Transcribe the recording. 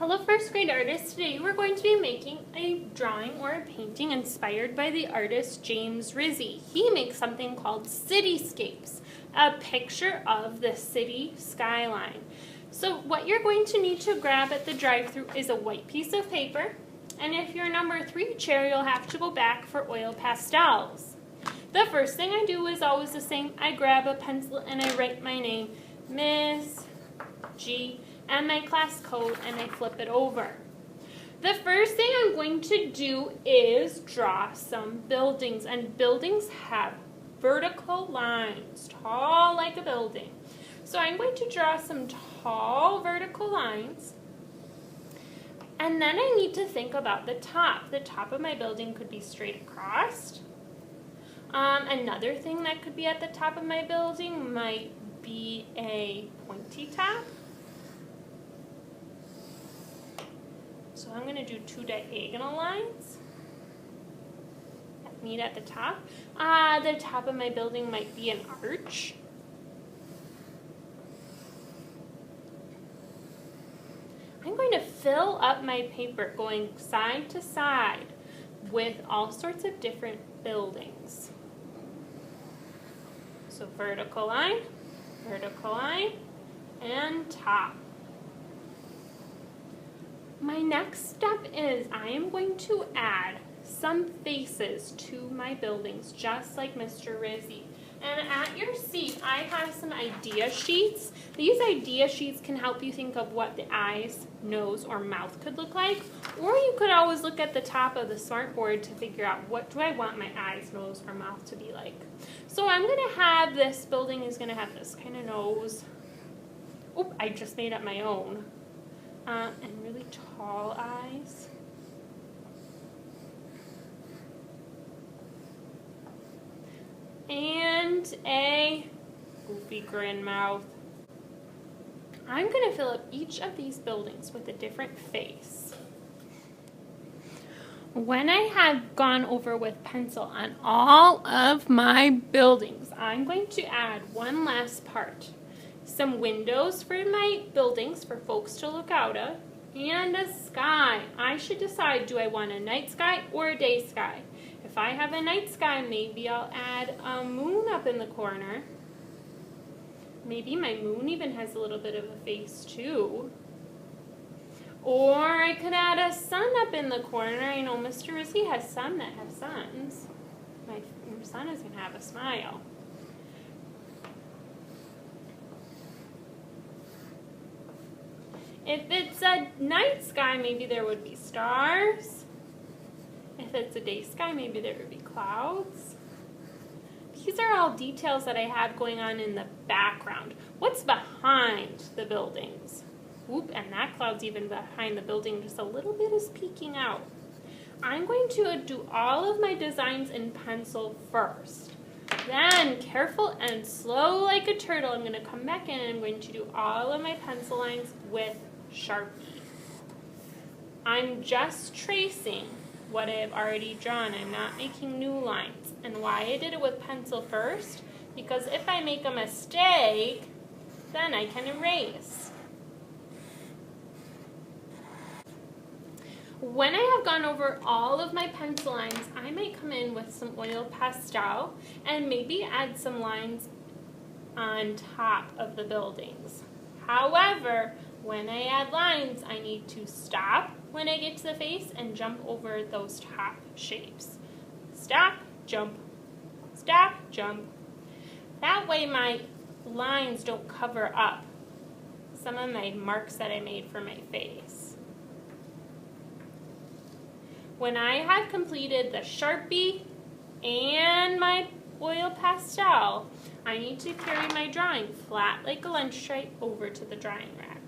Hello first grade artists, today we're going to be making a drawing or a painting inspired by the artist James Rizzi. He makes something called cityscapes, a picture of the city skyline. So what you're going to need to grab at the drive-thru is a white piece of paper, and if you're number 3 chair, you'll have to go back for oil pastels. The first thing I do is always the same. I grab a pencil and I write my name, Miss G, and my class code, and I flip it over. The first thing I'm going to do is draw some buildings, and buildings have vertical lines, tall like a building. So I'm going to draw some tall vertical lines, and then I need to think about the top. The top of my building could be straight across. Another thing that could be at the top of my building might be a pointy top. So I'm going to do 2 diagonal lines that meet at the top. The top of my building might be an arch. I'm going to fill up my paper going side to side with all sorts of different buildings. So vertical line, and top. My next step is I am going to add some faces to my buildings, just like Mr. Rizzi. And at your seat, I have some idea sheets. These idea sheets can help you think of what the eyes, nose, or mouth could look like. Or you could always look at the top of the smartboard to figure out what do I want my eyes, nose, or mouth to be like. So I'm going to have this building is going to have this kind of nose. Oop, I just made up my own. And really tall eyes. And a goofy grin mouth. I'm going to fill up each of these buildings with a different face. When I have gone over with pencil on all of my buildings, I'm going to add one last part. Some windows for my buildings for folks to look out of, and a sky. I should decide, do I want a night sky or a day sky? If I have a night sky, maybe I'll add a moon up in the corner. Maybe my moon even has a little bit of a face too. Or I could add a sun up in the corner. I know Mr. Rizzi has some that have suns. My sun is going to have a smile. If it's a night sky, maybe there would be stars. If it's a day sky, maybe there would be clouds. These are all details that I have going on in the background. What's behind the buildings? Whoop, and that cloud's even behind the building, just a little bit is peeking out. I'm going to do all of my designs in pencil first. Then, careful and slow like a turtle, I'm going to come back in and I'm going to do all of my pencil lines with Sharpie. I'm just tracing what I have already drawn. I'm not making new lines. And why I did it with pencil first? Because if I make a mistake, then I can erase. When I have gone over all of my pencil lines, I might come in with some oil pastel and maybe add some lines on top of the buildings. However, when I add lines, I need to stop when I get to the face and jump over those top shapes. Stop, jump, stop, jump. That way my lines don't cover up some of my marks that I made for my face. When I have completed the Sharpie and my oil pastel, I need to carry my drawing flat like a lunch tray over to the drying rack.